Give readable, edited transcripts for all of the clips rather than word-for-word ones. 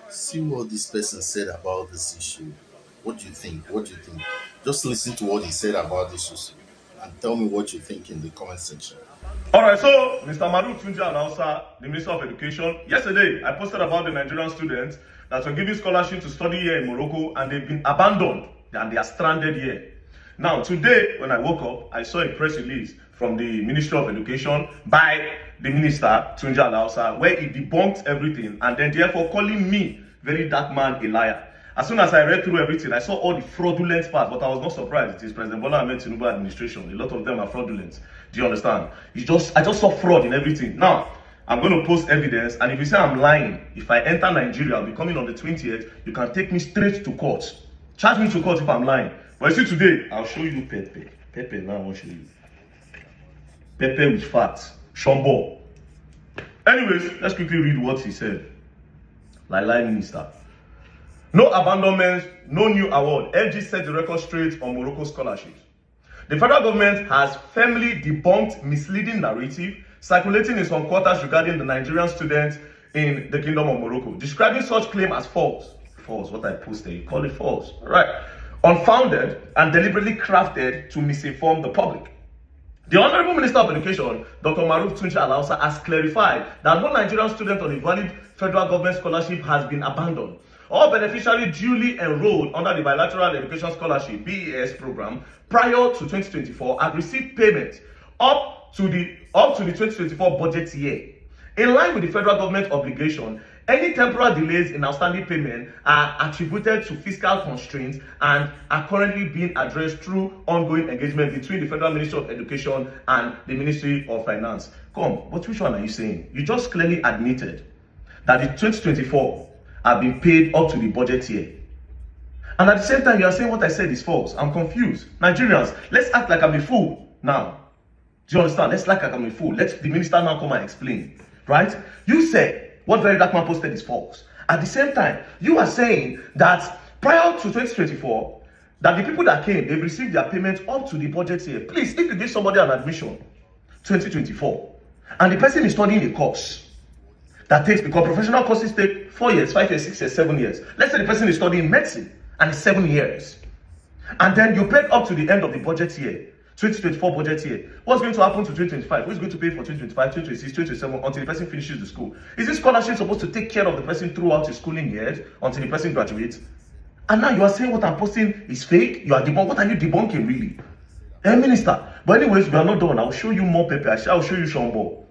See what this person said about this issue. What do you think? What do you think? Just listen to what he said about this issue and tell me what you think in the comment section. All right, so Mr. Maru Tunja Alausa, the Minister of Education, yesterday I posted about the Nigerian students that were given scholarship to study here in Morocco and they've been abandoned and they are stranded here. Now, today, when I woke up, I saw a press release from the Ministry of Education by the Minister Tunja Alausa where he debunked everything and then therefore calling me, very dark man, a liar. As soon as I read through everything, I saw all the fraudulent parts, but I was not surprised. It is President Bola Ahmed Tinubu administration. A lot of them are fraudulent. Do you understand? I just saw fraud in everything. Now, I'm going to post evidence, and if you say I'm lying, if I enter Nigeria, I'll be coming on the 20th, you can take me straight to court. Charge me to court if I'm lying. But you see today, I'll show you Pepe. Pepe, now I want to show you. Pepe with facts. Shombo. Anyways, let's quickly read what he said. Lai Minister. No abandonment, no new award. FG set the record straight on Morocco scholarships. The federal government has firmly debunked misleading narrative circulating in some quarters regarding the Nigerian students in the Kingdom of Morocco, describing such claim as false. False, what I posted, you call it false. Right. Unfounded and deliberately crafted to misinform the public. The Honorable Minister of Education, Dr. Maruf Tunji Alausa, has clarified that no Nigerian student on a valid federal government scholarship has been abandoned. All beneficiaries duly enrolled under the Bilateral Education Scholarship (BES) program prior to 2024 have received payment up to the 2024 budget year. In line with the federal government obligation, any temporal delays in outstanding payment are attributed to fiscal constraints and are currently being addressed through ongoing engagement between the Federal Ministry of Education and the Ministry of Finance. But which one are you saying? You just clearly admitted that the 2024 have been paid up to the budget year. And at the same time, you are saying what I said is false. I'm confused. Nigerians, let's act like I'm a fool now. Do you understand? Let's act like I'm a fool. Let the minister now come and explain. Right? You said what very dark man posted is false. At the same time, you are saying that prior to 2024, that the people that came, they've received their payment up to the budget year. Please, if you give somebody an admission 2024, and the person is studying a course that takes, because professional courses take 4 years, 5 years, 6 years, 7 years. Let's say the person is studying medicine and it's 7 years. And then you paid up to the end of the budget year, 2024 budget year. What's going to happen to 2025? Who's going to pay for 2025, 2026, 2027 until the person finishes the school? Is this scholarship supposed to take care of the person throughout his schooling years until the person graduates? And now you are saying what I'm posting is fake? You are debunking. What are you debunking really? Minister. But anyways, we are not done. I'll show you more paper. I'll show you Shombo.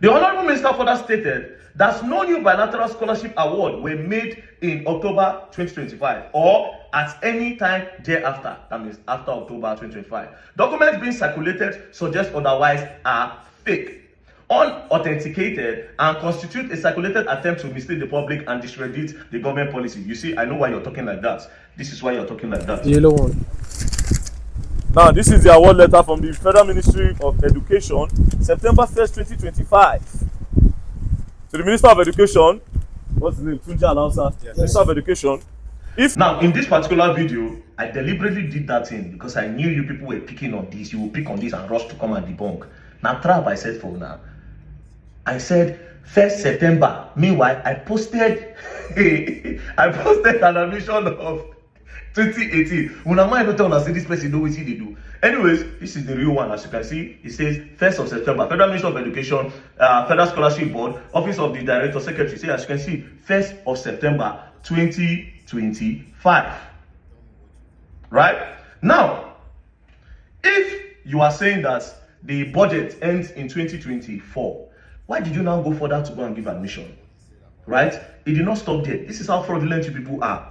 The Honorable Minister further stated that no new bilateral scholarship award were made in October 2025 or at any time thereafter, that means after October 2025. Documents being circulated suggest otherwise are fake, unauthenticated, and constitute a circulated attempt to mislead the public and discredit the government policy. You see, I know why you're talking like that. This is why you're talking like that. The yellow one. Now, this is the award letter from the Federal Ministry of Education, September 1st, 2025. To the Minister of Education, what's his name? Tunja Alausa, yes. Minister of Education. Now, in this particular video, I deliberately did that thing because I knew you people were picking on this. You will pick on this and rush to come and debunk. Now, trap, I said for now. I said 1st September. Meanwhile, I posted an admission of 2018. When I might not say this person know what they do. Anyways, this is the real one. As you can see, it says 1st of September, Federal Ministry of Education, Federal Scholarship Board, Office of the Director Secretary. See, as you can see, 1st of September 2025. Right? Now, if you are saying that the budget ends in 2024, why did you now go further to go and give admission? Right? It did not stop there. This is how fraudulent you people are.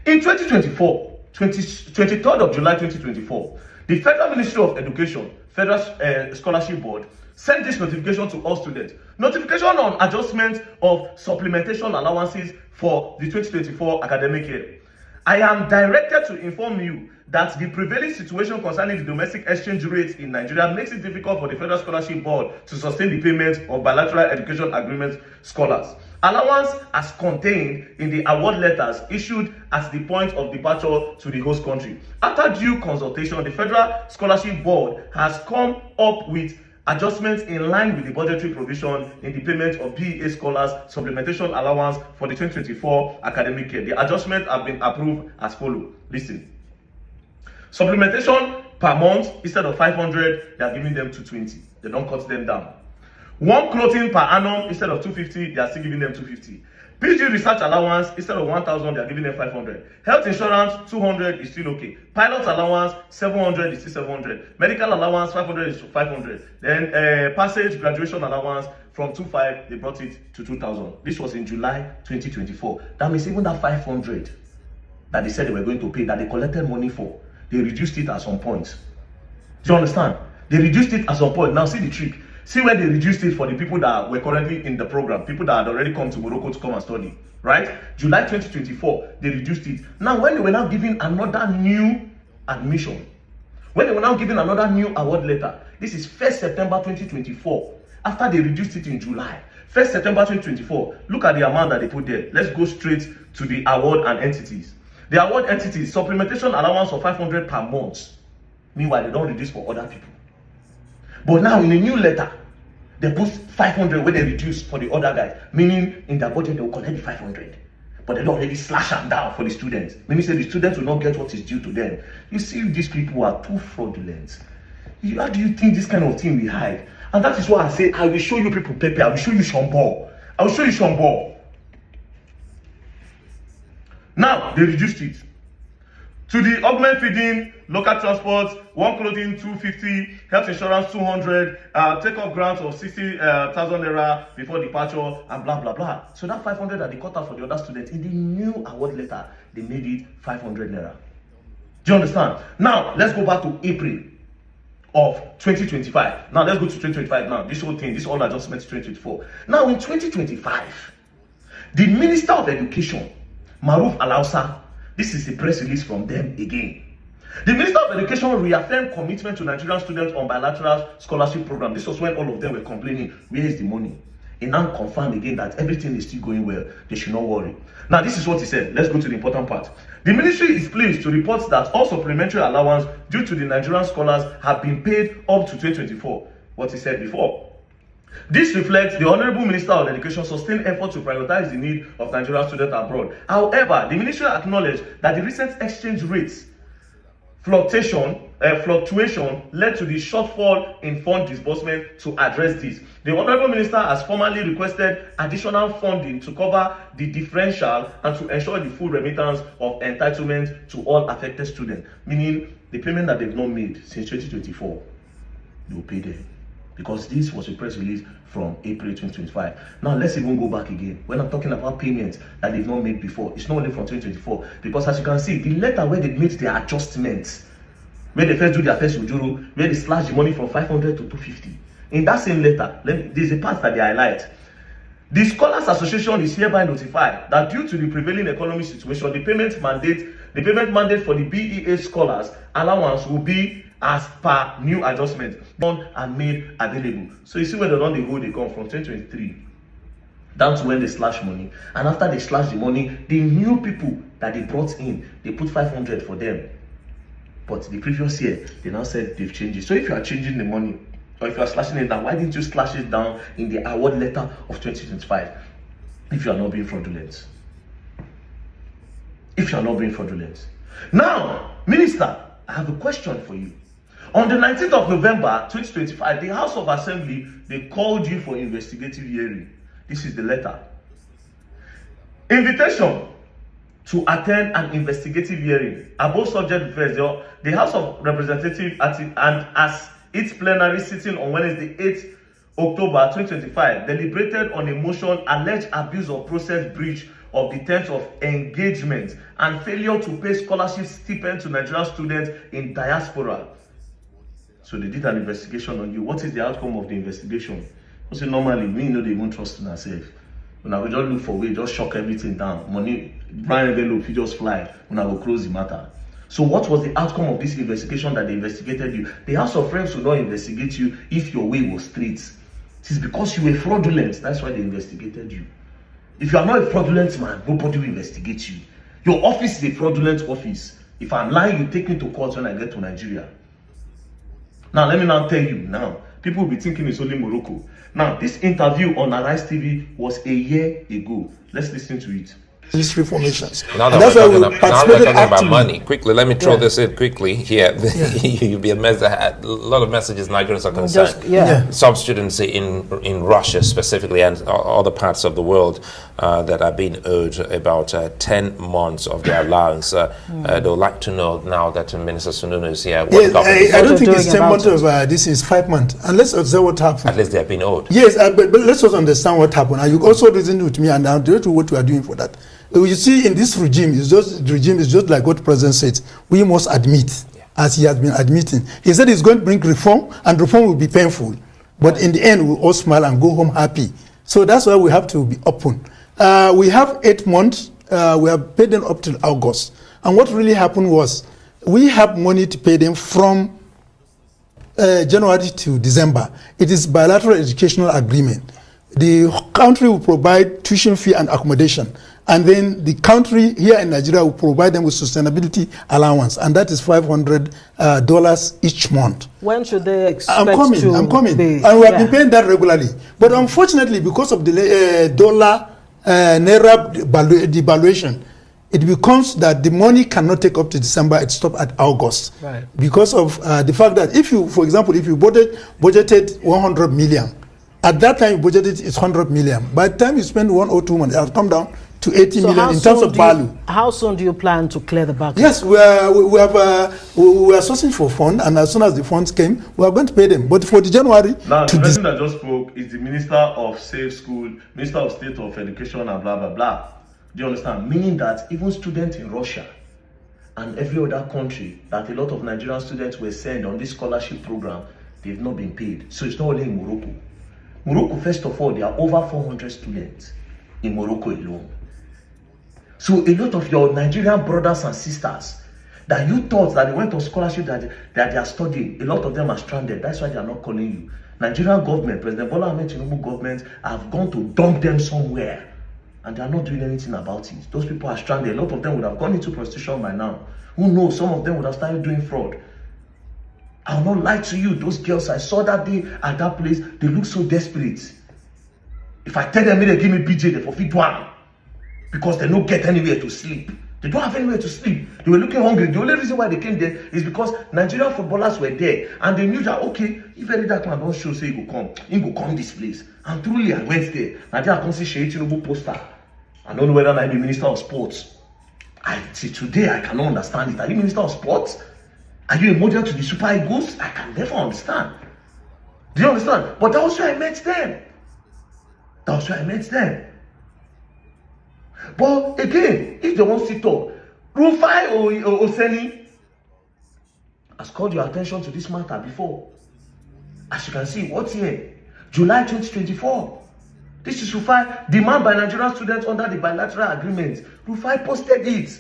In 2024, 23rd of July 2024, the Federal Ministry of Education, Federal Scholarship Board, sent this notification to all students. Notification on adjustment of supplementation allowances for the 2024 academic year. I am directed to inform you that the prevailing situation concerning the domestic exchange rates in Nigeria makes it difficult for the Federal Scholarship Board to sustain the payment of bilateral education agreement scholars. Allowance as contained in the award letters issued at the point of departure to the host country. After due consultation, the Federal Scholarship Board has come up with adjustments in line with the budgetary provision in the payment of BEA scholars supplementation allowance for the 2024 academic year. The adjustments have been approved as follows. Listen. Supplementation per month, instead of 500, they are giving them 220. They don't cut them down. One clothing per annum, instead of 250, they are still giving them 250. PG research allowance, instead of 1,000, they are giving them 500. Health insurance, 200 is still okay. Pilot allowance, 700 is still 700. Medical allowance, 500 is 500. Then passage graduation allowance, from 2,500, they brought it to 2,000. This was in July 2024. That means even that 500 that they said they were going to pay, that they collected money for, they reduced it at some point. Do you understand? They reduced it at some point. Now see the trick. See where they reduced it for the people that were currently in the program, people that had already come to Morocco to come and study, right? July 2024, they reduced it. Now, when they were now giving another new admission, when they were now giving another new award letter, this is 1st September 2024, after they reduced it in July. 1st September 2024, look at the amount that they put there. Let's go straight to the award and entities. The award entities, supplementation allowance of 500 per month. Meanwhile, they don't reduce for other people. But now in a new letter, they put 500 where they reduce for the other guys. Meaning in their budget, they will collect the 500. But they don't already slash them down for the students. Meaning say the students will not get what is due to them. You see, these people are too fraudulent. How do you think this kind of thing we hide? And that is why I say, I will show you people Pepe. I will show you Shambol. I will show you Shambol. Now, they reduced it. To the augment feeding, local transport, one clothing 250, health insurance 200, take off grants of 60,000 naira before departure, and blah blah blah. So that 500 that they cut out for the other students, in the new award letter, they made it 500 naira. Do you understand? Now let's go back to April of 2025. Now let's go to 2025 now. This whole thing, this all adjustments 2024. Now in 2025, the Minister of Education, Maruf Alausa, this is a press release from them again. The Minister of Education reaffirmed commitment to Nigerian students on bilateral scholarship program. This was when all of them were complaining, where is the money? He now confirmed again that everything is still going well. They should not worry. Now this is what he said. Let's go to the important part. The ministry is pleased to report that all supplementary allowance due to the Nigerian scholars have been paid up to 2024. What he said before. This reflects the Honorable Minister of Education's sustained effort to prioritize the need of Nigerian students abroad. However, the ministry acknowledged that the recent exchange rates fluctuation led to the shortfall in fund disbursement. To address this, the Honorable Minister has formally requested additional funding to cover the differential and to ensure the full remittance of entitlement to all affected students, meaning the payment that they've not made since 2024, they will pay them. Because this was a press release from April 2025. Now let's even go back again. When I'm talking about payments that they've not made before, it's not only from 2024. Because as you can see, the letter where they made their adjustments, where they first do their first ujuru, where they slash the money from 500 to 250. In that same letter, there's a part that they highlight. The Scholars Association is hereby notified that due to the prevailing economic situation, the payment mandate for the BEA scholars allowance will be as per new adjustment done and made available. So you see where they don't they come from 2023 down to when they slash money, and after they slash the money, the new people that they brought in, they put 500 for them. But the previous year they now said they've changed it. So if you are changing the money, or if you are slashing it down, why didn't you slash it down in the award letter of 2025 if you are not being fraudulent? If you are not being fraudulent. Now, Minister, I have a question for you. On the 19th of November 2025, the House of Assembly, they called you for investigative hearing. This is the letter. Invitation to attend an investigative hearing. Above subject first, the House of Representatives and as its plenary sitting on Wednesday 8th October 2025 deliberated on a motion alleged abuse of process breach of the terms of engagement and failure to pay scholarship stipend to Nigerian students in diaspora. So they did an investigation on you. What is the outcome of the investigation? So normally, we know they won't trust in ourselves. When I will just look for way, just shock everything down. Money, brand envelope, you just fly. When I will close the matter. So what was the outcome of this investigation that they investigated you? The House of Reps will not investigate you if your way was straight. It is because you were fraudulent. That's why they investigated you. If you are not a fraudulent man, nobody will investigate you. Your office is a fraudulent office. If I'm lying, you take me to court when I get to Nigeria. Now, let me now tell you now people will be thinking it's only Morocco. Now, this interview on Arise TV was a year ago. Let's listen to it. History formations. Now And that that's we're why we talking, now we're participated talking about actively. money, quickly, let me throw Yeah. this in quickly here. You'll be amazed at a lot of messages Nigerians are concerned. Some students in Russia specifically and other parts of the world that are being owed about 10 months of their allowance. They would like to know now that Minister Sununu is here. What the Yes, government is I doing. don't think it's doing 10 months about of this is 5 months. And let's observe what happened. At least they have been owed. Yes, but let's also understand what happened. And you also reason with me, and I'll do what we are doing for that. You see, in this regime, the regime is just like what the president said. We must admit, as he has been admitting. He said he's going to bring reform, and reform will be painful. But in the end, we'll all smile and go home happy. So that's why we have to be open. We have 8 months. We have paid them up till August. And what really happened was, we have money to pay them from January to December. It is bilateral educational agreement. The country will provide tuition fee and accommodation, and then the country here in Nigeria will provide them with sustainability allowance, and that is $500 each month. When should they expect I'm coming, be, and we have been paying that regularly. But unfortunately, because of the dollar naira devaluation, it becomes that the money cannot take up to December, it stops at August. Right. Because of the fact that if you, for example, if you budgeted 100 million, at that time you budgeted it's 100 million. By the time you spend 1 or 2 months, it has come down to 80 million in terms of value. How soon do you plan to clear the backlog? Yes, we are sourcing for funds, and as soon as the funds came, we are going to pay them. But for the January Now, to the person that just spoke is the Minister of Safe School, Minister of State of Education, and blah, blah, blah. Do you understand? Meaning that even students in Russia and every other country that a lot of Nigerian students were sent on this scholarship program, they've not been paid. So it's not only in Morocco. Morocco, first of all, there are over 400 students in Morocco alone. So a lot of your Nigerian brothers and sisters that you thought that they went on scholarship that they are studying, a lot of them are stranded. That's why they are not calling you. Nigerian government, President Bola Ahmed Tinubu government have gone to dump them somewhere, and they are not doing anything about it. Those people are stranded. A lot of them would have gone into prostitution by now. Who knows? Some of them would have started doing fraud. I'll not lie to you. Those girls I saw that day at that place, they look so desperate. If I tell them they give me PJ, they forfeit one. Because they don't get anywhere to sleep. They don't have anywhere to sleep. They were looking hungry. The only reason why they came there is because Nigerian footballers were there. And they knew that, okay, if any dark man don't show, say he go come this place. And truly, I went there. Nigeria can see Sheikh Tinubu poster. I don't know whether I'm the Minister of Sports. Today, I cannot understand it. Are you Minister of Sports? Are you a model to the Super Eagles? I can never understand. Do you understand? But that was where I met them. That was where I met them. But again, if they want to talk, Rufai or Oseni has called your attention to this matter before. As you can see, what's here? July 2024. This is Rufai, demand by Nigerian students under the bilateral agreement. Rufai posted it.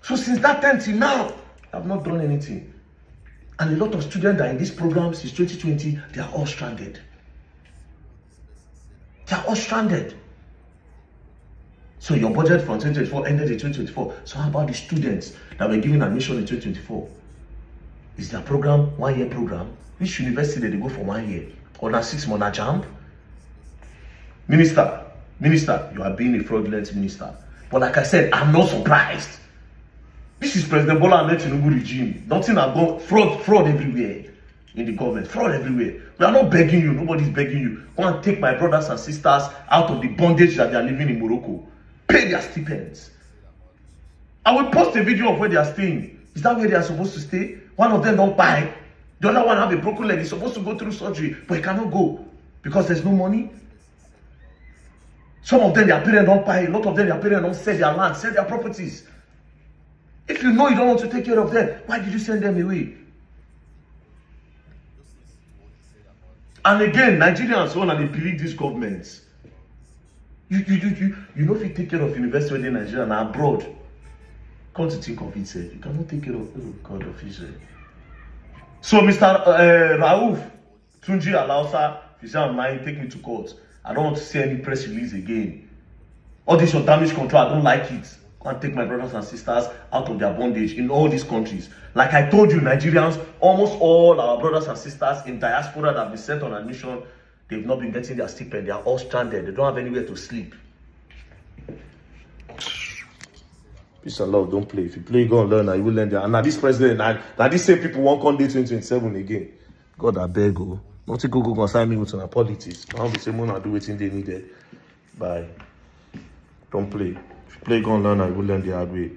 So since that time till now, I have not done anything. And a lot of students that are in this program since 2020, they are all stranded. They are all stranded. So your budget from 2024 ended in 2024. So how about the students that were given admission in 2024? Is their program 1 year program? Which university did they go for 1 year? Or na 6 month jump? Minister, you are being a fraudulent minister. But like I said, I'm not surprised. This is President Bola Ahmed Tinubu regime. Nothing about fraud everywhere in the government. Fraud everywhere. We are not begging you. Nobody's begging you. Go and take my brothers and sisters out of the bondage that they are living in Morocco. Pay their stipends. I will post a video of where they are staying. Is that where they are supposed to stay? One of them don't buy. The other one have a broken leg. He's supposed to go through surgery, but he cannot go because there's no money. Some of them, their parents don't buy. A lot of them, their parents don't sell their land, sell their properties. If you know you don't want to take care of them, why did you send them away? And again, Nigerians want and they believe these governments. You know if you take care of university in Nigeria and abroad, come to think of it, you cannot take care of God of Israel. So Mr. Rauf Tunji Alausa, if you say I'm lying, take me to court. I don't want to see any press release again. All this your damage control, I don't like it. and take my brothers and sisters out of their bondage in all these countries. Like I told you, Nigerians, almost all our brothers and sisters in diaspora that have been sent on admission, they've not been getting their stipend. They are all stranded. They don't have anywhere to sleep. Peace and love, don't play. If you play, go and learn, and you will learn there. And now this president, now these same people won't come day 2027 again. God, I beg you. Nothing go consign me with my politics. I want to say, I do what they needed. Bye. Don't play. If you play, go and learn, and you will learn the hard way.